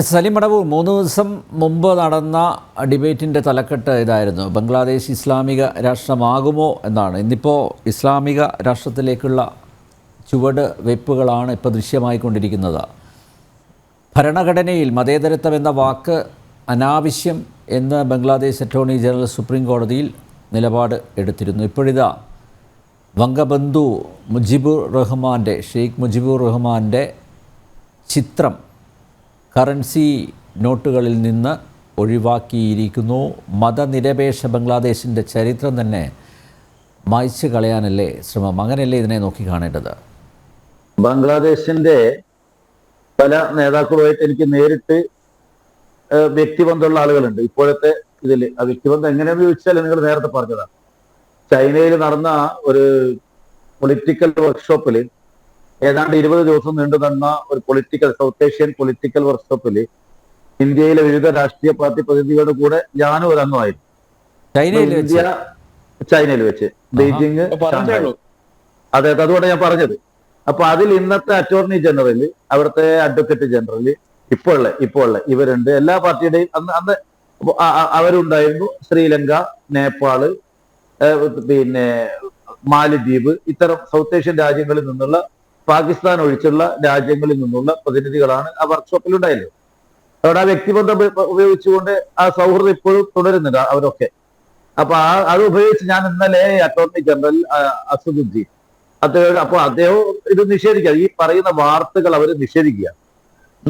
സലിം മടവൂർ 3 ദിവസം മുമ്പ് നടന്ന ഡിബേറ്റിൻ്റെ തലക്കെട്ട് ഇതായിരുന്നു, ബംഗ്ലാദേശ് ഇസ്ലാമിക രാഷ്ട്രമാകുമോ എന്നാണ്. ഇന്നിപ്പോൾ ഇസ്ലാമിക രാഷ്ട്രത്തിലേക്കുള്ള ചുവട് വെയ്പ്പുകളാണ് ഇപ്പോൾ ദൃശ്യമായിക്കൊണ്ടിരിക്കുന്നത്. ഭരണഘടനയിൽ മതേതരത്വം എന്ന വാക്ക് അനാവശ്യം എന്ന് ബംഗ്ലാദേശ് അറ്റോർണി ജനറൽ സുപ്രീം കോടതിയിൽ നിലപാട് എടുത്തിരുന്നു. ഇപ്പോഴിതാ വംഗബന്ധു ഷെയ്ഖ് മുജിബുർ റഹ്മാൻ്റെ ചിത്രം കറൻസി നോട്ടുകളിൽ നിന്ന് ഒഴിവാക്കിയിരിക്കുന്നു. മതനിരപേക്ഷ ബംഗ്ലാദേശിൻ്റെ ചരിത്രം തന്നെ മായ്ച്ചു കളയാനല്ലേ ശ്രമം? അങ്ങനെയല്ലേ ഇതിനെ നോക്കിക്കാണേണ്ടത്? ബംഗ്ലാദേശിൻ്റെ പല നേതാക്കളുമായിട്ട് എനിക്ക് നേരിട്ട് വ്യക്തിബന്ധമുള്ള ആളുകളുണ്ട്. ഇപ്പോഴത്തെ ഇതിൽ ആ വ്യക്തിബന്ധം എങ്ങനെയാണെന്ന് ചോദിച്ചാൽ നിങ്ങൾ നേരത്തെ പറഞ്ഞതാണ്. ചൈനയിൽ നടന്ന ഒരു പൊളിറ്റിക്കൽ വർക്ക്ഷോപ്പിൽ ഏതാണ്ട് 20 ദിവസം നീണ്ടു നടന്ന ഒരു സൗത്ത് ഏഷ്യൻ പൊളിറ്റിക്കൽ വർക്ക്ഷോപ്പിൽ ഇന്ത്യയിലെ വിവിധ രാഷ്ട്രീയ പാർട്ടി പ്രതിനിധികളുടെ കൂടെ ഞാനും ഒരു അംഗമായിരുന്നു. ചൈനയിൽ വെച്ച് ബെയ്ജിങ്. അതെ, അതുകൊണ്ട് ഞാൻ പറഞ്ഞത്. അപ്പൊ അതിൽ ഇന്നത്തെ അറ്റോർണി ജനറൽ, അവിടുത്തെ അഡ്വക്കേറ്റ് ജനറൽ, ഇപ്പോൾ ഉള്ള ഇവരുണ്ട്. എല്ലാ പാർട്ടിയുടെയും അന്ന് അവരുണ്ടായിരുന്നു. ശ്രീലങ്ക, നേപ്പാള്, പിന്നെ മാലദ്വീപ്, ഇത്തരം സൗത്ത് ഏഷ്യൻ രാജ്യങ്ങളിൽ നിന്നുള്ള, പാകിസ്ഥാൻ ഒഴിച്ചുള്ള രാജ്യങ്ങളിൽ നിന്നുള്ള പ്രതിനിധികളാണ് ആ വർക്ക്ഷോപ്പിൽ ഉണ്ടായിരുന്നത്. അവിടെ ആ വ്യക്തിബന്ധം ഉപയോഗിച്ചുകൊണ്ട് ആ സൗഹൃദം ഇപ്പോഴും തുടരുന്നുണ്ട് അവരൊക്കെ. അപ്പൊ അത് ഉപയോഗിച്ച് ഞാൻ ഇന്നലെ അറ്റോർണി ജനറൽ അസദുദ്ദീൻ അദ്ദേഹം ഇത് നിഷേധിക്കുക, ഈ പറയുന്ന വാർത്തകൾ അവർ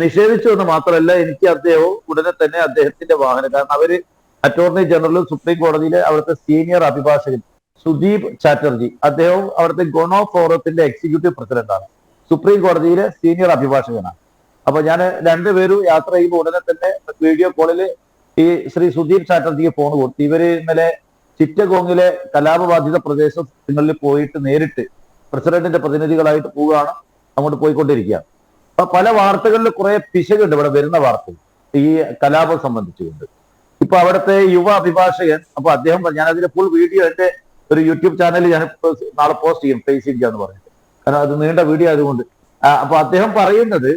നിഷേധിച്ചു എന്ന് മാത്രമല്ല, എനിക്ക് അദ്ദേഹവും ഉടനെ തന്നെ അദ്ദേഹത്തിന്റെ വാഹനം, കാരണം അവര് അറ്റോർണി ജനറലും സുപ്രീം കോടതിയിലെ അവിടുത്തെ സീനിയർ അഭിഭാഷകൻ സുദീപ് ചാറ്റർജി, അദ്ദേഹവും അവിടുത്തെ ഗുണോ ഫോറത്തിന്റെ എക്സിക്യൂട്ടീവ് പ്രസിഡന്റാണ്, സുപ്രീം കോടതിയിലെ സീനിയർ അഭിഭാഷകനാണ്. അപ്പൊ ഞാൻ രണ്ടുപേരും യാത്ര ചെയ്യുമ്പോൾ ഉടനെ തന്നെ വീഡിയോ കോളിൽ ഈ ശ്രീ സുദീപ് ചാറ്റർജിക്ക് ഫോൺ കൊടുത്തു. ഇവര് ഇന്നലെ ചിറ്റഗോങ്ങിലെ കലാപബാധിത പ്രദേശങ്ങളിൽ പോയിട്ട് നേരിട്ട് പ്രസിഡന്റിന്റെ പ്രതിനിധികളായിട്ട് പോവുകയാണ്, അങ്ങോട്ട് പോയിക്കൊണ്ടിരിക്കുകയാണ്. അപ്പൊ പല വാർത്തകളിൽ കുറെ പിശകുണ്ട് ഇവിടെ വരുന്ന വാർത്തകൾ ഈ കലാപം സംബന്ധിച്ചുകൊണ്ട്. ഇപ്പൊ അവിടുത്തെ യുവ അഭിഭാഷകൻ, അപ്പൊ അദ്ദേഹം, ഞാൻ അതിന്റെ ഫുൾ വീഡിയോ എന്റെ ഒരു യൂട്യൂബ് ചാനലിൽ ഞാൻ നാളെ പോസ്റ്റ് ചെയ്യും, ഫേസ്ബുക്ക് എന്ന് പറഞ്ഞിട്ട്, കാരണം അത് നീണ്ട വീഡിയോ ആയതുകൊണ്ട്. അപ്പൊ അദ്ദേഹം പറയുന്നത്,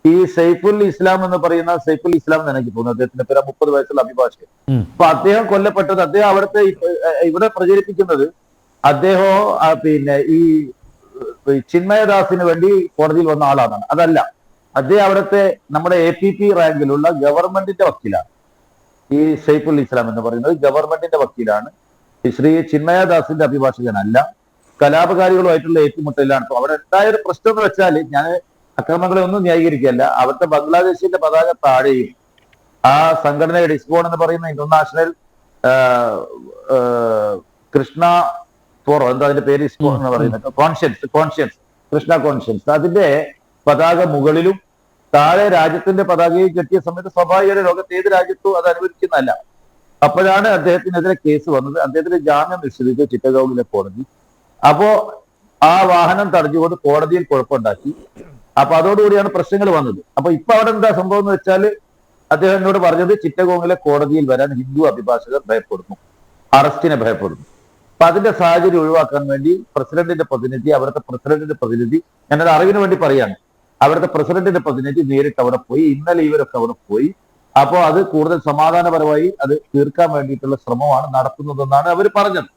ഈ സൈഫുൽ ഇസ്ലാം എന്ന് പറയുന്ന, സൈഫുൽ ഇസ്ലാം എന്ന് എനിക്ക് തോന്നുന്നു അദ്ദേഹത്തിന്റെ പേര്, 30 വയസ്സുള്ള അഭിഭാഷകൻ. അപ്പൊ അദ്ദേഹം കൊല്ലപ്പെട്ടത്, അദ്ദേഹം അവിടുത്തെ ഇവിടെ പ്രചരിപ്പിക്കുന്നത് അദ്ദേഹം പിന്നെ ഈ ചിന്മയദാസിന് വേണ്ടി കോടതിയിൽ വന്ന ആളാണ്. അതല്ല, അദ്ദേഹം അവിടുത്തെ നമ്മുടെ APP റാങ്കിലുള്ള ഗവൺമെന്റിന്റെ വക്കീലാണ്. ഈ സൈഫുൽ ഇസ്ലാം എന്ന് പറയുന്നത് ഗവൺമെന്റിന്റെ വക്കീലാണ്. ശ്രീ ചിന്മയദാസിന്റെ അഭിഭാഷകനല്ല. കലാപകാരികളുമായിട്ടുള്ള ഏറ്റുമുട്ടലാണ്. അപ്പൊ അവിടെ ഉണ്ടായ ഒരു പ്രശ്നം എന്ന് വെച്ചാൽ, ഞാൻ അക്രമങ്ങളെ ഒന്നും ന്യായീകരിക്കുകയല്ല, അവിടുത്തെ ബംഗ്ലാദേശിന്റെ പതാക താഴെയും ആ സംഘടനയുടെ ഡിസ്കോൺ എന്ന് പറയുന്ന ഇന്റർനാഷണൽ കൃഷ്ണ ഫോറം, എന്താ അതിന്റെ പേര്, ഇസ്കോൺ എന്ന് പറയുന്നത്, കോൺഷ്യൻസ് കൃഷ്ണ കോൺഷ്യൻസ്, അതിന്റെ പതാക മുകളിലും താഴെ രാജ്യത്തിന്റെ പതാകയും കെട്ടിയ സമയത്ത് സ്വാഭാവിക ലോകത്ത് ഏത് രാജ്യത്തും അത് അനുവദിക്കുന്നതല്ല. അപ്പോഴാണ് അദ്ദേഹത്തിനെതിരെ കേസ് വന്നത്. അദ്ദേഹത്തിന് ജാമ്യം നിഷേധിച്ചു ചിറ്റഗോങ്ങിലെ കോടതി. അപ്പോ ആ വാഹനം തടഞ്ഞുകൊണ്ട് കോടതിയിൽ കുഴപ്പമുണ്ടാക്കി. അപ്പൊ അതോടുകൂടിയാണ് പ്രശ്നങ്ങൾ വന്നത്. അപ്പൊ ഇപ്പൊ അവിടെ എന്താ സംഭവം എന്ന് വെച്ചാൽ, അദ്ദേഹം എന്നോട് പറഞ്ഞത്, ചിറ്റഗോങ്ങിലെ കോടതിയിൽ വരാൻ ഹിന്ദു അഭിഭാഷകർ ഭയപ്പെടുന്നു, അറസ്റ്റിനെ ഭയപ്പെടുന്നു. അപ്പൊ അതിന്റെ സാഹചര്യം ഒഴിവാക്കാൻ വേണ്ടി അവിടുത്തെ പ്രസിഡന്റിന്റെ പ്രതിനിധി, ഞാനൊരു അറിവിന് വേണ്ടി പറയാണ്, അവിടുത്തെ പ്രസിഡന്റിന്റെ പ്രതിനിധി നേരിട്ട് അവിടെ പോയി. ഇന്നലെ ഇവരൊക്കെ അവിടെ പോയി. അപ്പോൾ അത് കൂടുതൽ സമാധാനപരമായി അത് തീർക്കാൻ വേണ്ടിയിട്ടുള്ള ശ്രമമാണ് നടത്തുന്നതെന്നാണ് അവർ പറഞ്ഞത്.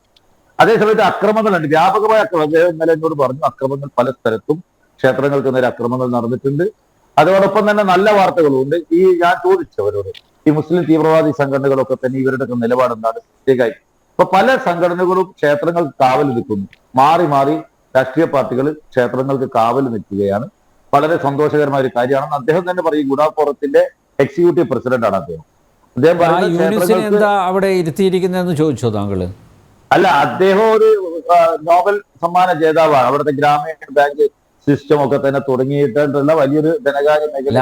അതേസമയത്ത് അക്രമങ്ങളുണ്ട്, വ്യാപകമായ അക്രമം. അദ്ദേഹം ഇന്നലെ എന്നോട് പറഞ്ഞു, അക്രമങ്ങൾ പല സ്ഥലത്തും ക്ഷേത്രങ്ങൾക്ക് നേരെ അക്രമങ്ങൾ നടന്നിട്ടുണ്ട്. അതോടൊപ്പം തന്നെ നല്ല വാർത്തകളുണ്ട്. ഈ ഞാൻ ചോദിച്ചവരോട്, ഈ മുസ്ലിം തീവ്രവാദി സംഘടനകളൊക്കെ തന്നെ ഇവരുടെ നിലപാട് എന്താണ് പ്രത്യേകമായി. ഇപ്പൊ പല സംഘടനകളും ക്ഷേത്രങ്ങൾക്ക് കാവൽ നിൽക്കുന്നു. മാറി മാറി രാഷ്ട്രീയ പാർട്ടികൾ ക്ഷേത്രങ്ങൾക്ക് കാവൽ നിൽക്കുകയാണ്. വളരെ സന്തോഷകരമായ ഒരു കാര്യമാണെന്ന് അദ്ദേഹം തന്നെ പറയും. ഗുണ ഫോറത്തിന്റെ എക്സിക്യൂട്ടീവ് പ്രസിഡന്റാണ് അദ്ദേഹം. എന്താ അവിടെ ഇരുത്തിയിരിക്കുന്നതെന്ന് ചോദിച്ചോ താങ്കള്? അല്ല, അദ്ദേഹം ഒരു നോബൽ സമ്മാന ജേതാവാണ്. അവിടുത്തെ ഗ്രാമീണ ബാങ്ക് സിസ്റ്റം ഒക്കെ തന്നെ തുടങ്ങിയിട്ടുള്ള വലിയൊരു ധനകാര്യ മേഖല.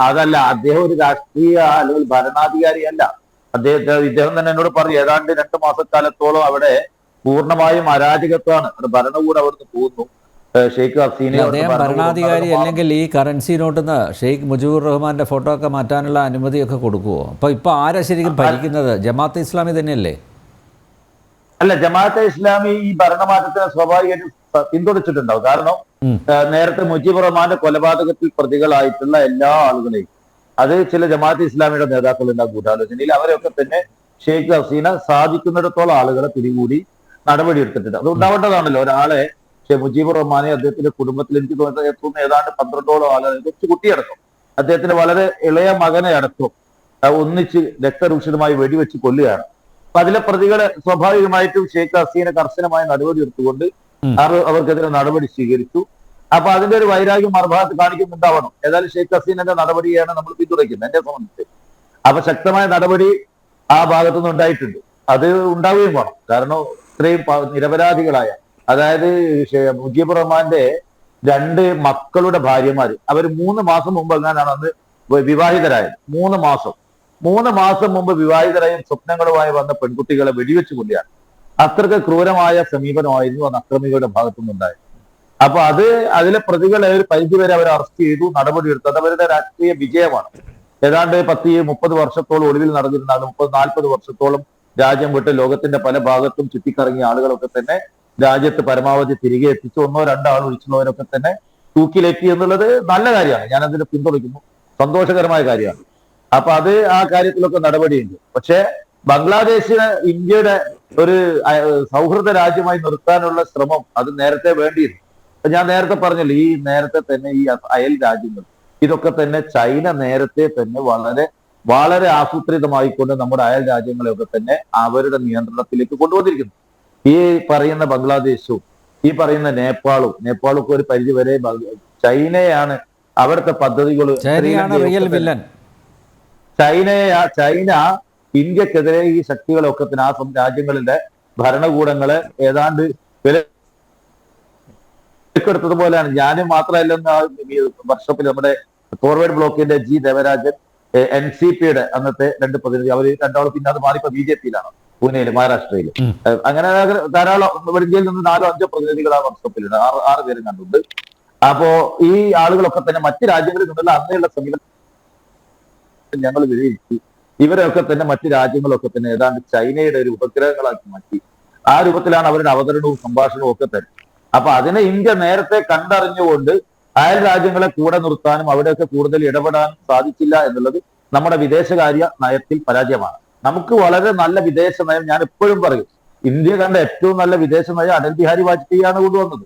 അതല്ല, അദ്ദേഹം ഒരു രാഷ്ട്രീയ അല്ലെങ്കിൽ ഭരണാധികാരി അല്ല. ഇദ്ദേഹം തന്നെ എന്നോട് പറഞ്ഞു, ഏതാണ്ട് 2 മാസക്കാലത്തോളം അവിടെ പൂർണ്ണമായും അരാജകത്വമാണ്. ഭരണകൂടം അവിടുന്ന് പോകുന്നു. ഷെയ്ഖ് ഹസീന ഭരണാധികാരി അല്ലെങ്കിൽ ഈ കറൻസി നോട്ടിന്ന് ഷെയ്ഖ് മുജിബുർ റഹ്മാന്റെ ഫോട്ടോ ഒക്കെ മാറ്റാനുള്ള അനുമതിയൊക്കെ കൊടുക്കുവോ? അപ്പൊ ആരാ ശരിക്കും ഭരിക്കുന്നത്? ജമാഅത്തെ ഇസ്ലാമി തന്നെയല്ലേ? അല്ല, ജമാഅത്തെ ഇസ്ലാമി ഈ ഭരണമാറ്റത്തിനെ സ്വാഭാവികമായിട്ടും പിന്തുണച്ചിട്ടുണ്ടാവും. കാരണം നേരത്തെ മുജീബുർ റഹ്മാന്റെ കൊലപാതകത്തിൽ പ്രതികളായിട്ടുള്ള എല്ലാ ആളുകളെയും, അത് ചില ജമാഅത്തെ ഇസ്ലാമിയുടെ നേതാക്കളുണ്ട് ആ ഗൂഢാലോചനയിൽ, അവരെയൊക്കെ തന്നെ ഷെയ്ഖ് ഹസീന സാധിക്കുന്നിടത്തോളം ആളുകളെ പിടികൂടി നടപടിയെടുത്തിട്ടുണ്ട്. അത് ഉണ്ടാവേണ്ടതാണല്ലോ. ഒരാളെ മുജീബുർ റഹ്മാനെ അദ്ദേഹത്തിന്റെ കുടുംബത്തിൽ എനിക്ക് തോന്നുന്നത് ഏതാണ്ട് 12ഓളം ആളുകൾ, കൊച്ചു കുട്ടിയടക്കം, അദ്ദേഹത്തിന്റെ വളരെ ഇളയ മകനെ അടക്കം ഒന്നിച്ച് രക്തരൂക്ഷിതമായി വെടിവെച്ച് കൊല്ലുകയാണ്. അപ്പൊ അതിലെ പ്രതികളെ സ്വാഭാവികമായിട്ടും ഷെയ്ഖ് ഹസീന കർശനമായ നടപടി എടുത്തുകൊണ്ട് അവർക്കെതിരെ നടപടി സ്വീകരിച്ചു. അപ്പൊ അതിന്റെ ഒരു വൈരാഗ്യം മറുഭാഗത്ത് കാണിക്കുന്നുണ്ടാവണം. ഏതായാലും ഷെയ്ഖ് ഹസീനന്റെ നടപടിയാണ് നമ്മൾ പിന്തുണയ്ക്കുന്നത് എന്നെ സംബന്ധിച്ച്. അപ്പൊ ശക്തമായ നടപടി ആ ഭാഗത്തുനിന്ന് ഉണ്ടായിട്ടുണ്ട്. അത് ഉണ്ടാവുകയും വേണം. കാരണം ഇത്രയും നിരപരാധികളായ, അതായത് മുജീബുർ റഹ്മാന്റെ 2 മക്കളുടെ ഭാര്യമാര്, അവർ 3 മാസം മുമ്പ് എങ്ങാനാണ് അന്ന് വിവാഹിതരായത്. 3 മാസം മുമ്പ് വിവാഹിതരായും സ്വപ്നങ്ങളുമായി വന്ന പെൺകുട്ടികളെ വെടിവെച്ച് കൊല്ലുകയാണ്. അത്രയ്ക്ക് ക്രൂരമായ സമീപനമായിരുന്നു അന്ന് അക്രമികളുടെ ഭാഗത്തുനിന്നുണ്ടായത്. അപ്പൊ അതിലെ പ്രതികളെ ഒരു പരിധിവരെ അവർ അറസ്റ്റ് ചെയ്തു, നടപടിയെടുത്തു. അത് അവരുടെ രാഷ്ട്രീയ വിജയമാണ്. ഏതാണ്ട് 10-30 വർഷത്തോളം ഒളിവിൽ നടന്നിരുന്നാലും 30-40 വർഷത്തോളം രാജ്യം വിട്ട് ലോകത്തിന്റെ പല ഭാഗത്തും ചുറ്റിക്കറങ്ങിയ ആളുകളൊക്കെ തന്നെ രാജ്യത്ത് പരമാവധി തിരികെ എത്തിച്ചു. 1-2 ആൾ ഒഴിച്ചുള്ളവരൊക്കെ തന്നെ തൂക്കിലേറ്റി എന്നുള്ളത് നല്ല കാര്യമാണ്. ഞാൻ അതിനെ പിന്തുണയ്ക്കുന്നു. സന്തോഷകരമായ കാര്യമാണ്. അപ്പൊ ആ കാര്യത്തിലൊക്കെ നടപടിയുണ്ട്. പക്ഷെ ബംഗ്ലാദേശിനെ ഇന്ത്യയുടെ ഒരു സൗഹൃദ രാജ്യമായി നിർത്താനുള്ള ശ്രമം അത് നേരത്തെ വേണ്ടിയിരുന്നു. ഞാൻ നേരത്തെ പറഞ്ഞല്ലോ, ഈ നേരത്തെ തന്നെ ഈ അയൽ രാജ്യങ്ങൾ ഇതൊക്കെ തന്നെ ചൈന നേരത്തെ തന്നെ വളരെ വളരെ ആസൂത്രിതമായിക്കൊണ്ട് നമ്മുടെ അയൽ രാജ്യങ്ങളെയൊക്കെ തന്നെ അവരുടെ നിയന്ത്രണത്തിലേക്ക് കൊണ്ടുവന്നിരിക്കുന്നു. ഈ പറയുന്ന ബംഗ്ലാദേശും ഈ പറയുന്ന നേപ്പാളും ഒക്കെ ഒരു പരിധിവരെ ചൈനയാണ് അവിടുത്തെ പദ്ധതികൾ. ചൈന ഇന്ത്യക്കെതിരെ ഈ ശക്തികളൊക്കെ തന്നെ ആ രാജ്യങ്ങളിലെ ഭരണകൂടങ്ങളെ ഏതാണ്ട് വിലക്കെടുത്തതുപോലെയാണ്. ഞാനും മാത്രമല്ലെന്ന് വർക്ക്ഷോപ്പിൽ നമ്മുടെ ഫോർവേഡ് ബ്ലോക്കിന്റെ ജി ദേവരാജൻ, NCPയുടെ അന്നത്തെ 2 പ്രതിനിധി, അവർ രണ്ടാളും പിന്നെ അത് മാറിപ്പോ BJPയിലാണ്, പൂനെയിൽ, മഹാരാഷ്ട്രയിൽ. അങ്ങനെ ധാരാളം ഇന്ത്യയിൽ നിന്ന് 4-5 പ്രതിനിധികൾ ആ വർക്ക്ഷോപ്പിലുണ്ട്. 6 പേരും കണ്ടുണ്ട്. അപ്പോ ഈ ആളുകളൊക്കെ തന്നെ മറ്റ് രാജ്യങ്ങളിൽ നിന്നുള്ള അന്നേയുള്ള സമീപനം ഞങ്ങൾ വിലയിരുത്തി ഇവരൊക്കെ തന്നെ മറ്റു രാജ്യങ്ങളൊക്കെ തന്നെ ഏതാണ്ട് ചൈനയുടെ ഒരു ഉപഗ്രഹങ്ങളാക്കി മാറ്റി. ആ രൂപത്തിലാണ് അവരുടെ അവതരണവും സംഭാഷണവും ഒക്കെ തന്നെ. അപ്പൊ അതിനെ ഇന്ത്യ നേരത്തെ കണ്ടറിഞ്ഞുകൊണ്ട് അയൽ രാജ്യങ്ങളെ കൂടെ നിർത്താനും അവിടെയൊക്കെ കൂടുതൽ ഇടപെടാനും സാധിച്ചില്ല എന്നുള്ളത് നമ്മുടെ വിദേശകാര്യ നയത്തിൽ പരാജയമാണ്. നമുക്ക് വളരെ നല്ല വിദേശ നയം, ഞാൻ എപ്പോഴും പറയും, ഇന്ത്യ കണ്ട ഏറ്റവും നല്ല വിദേശ നയം അടൽ ബിഹാരി വാജ്പേയിയാണ് കൊണ്ടുവന്നത്.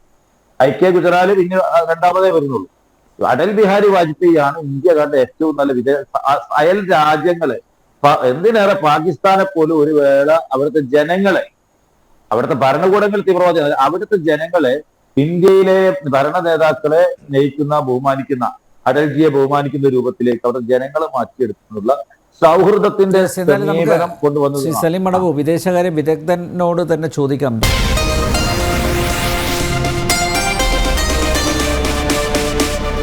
ഐക്യ ഗുജറാലിൽ ഇനി 2ാമതേ വരുന്നുള്ളൂ. അടൽ ബിഹാരി വാജ്പേയിയാണ് ഇന്ത്യ കണ്ട ഏറ്റവും നല്ല അയൽ രാജ്യങ്ങളെ, എന്തിനേറെ പാകിസ്ഥാനെ പോലും ഒരു വേള അവിടുത്തെ ജനങ്ങളെ, അവിടുത്തെ ഭരണകൂടങ്ങൾ തീവ്രവാദി, അവിടുത്തെ ജനങ്ങളെ ഇന്ത്യയിലെ ഭരണ നേതാക്കളെ സ്നേഹിക്കുന്ന, ബഹുമാനിക്കുന്ന, അടൽജിയെ ബഹുമാനിക്കുന്ന രൂപത്തിലേക്ക് അവിടെ ജനങ്ങളെ മാറ്റിയെടുക്കുന്നുള്ള സൗഹൃദത്തിന്റെ സമീപനം കൊണ്ടുവന്നത്. സലീം മടവൂർ, വിദേശകാര്യ വിദഗ്ധനോട് തന്നെ ചോദിക്കാം.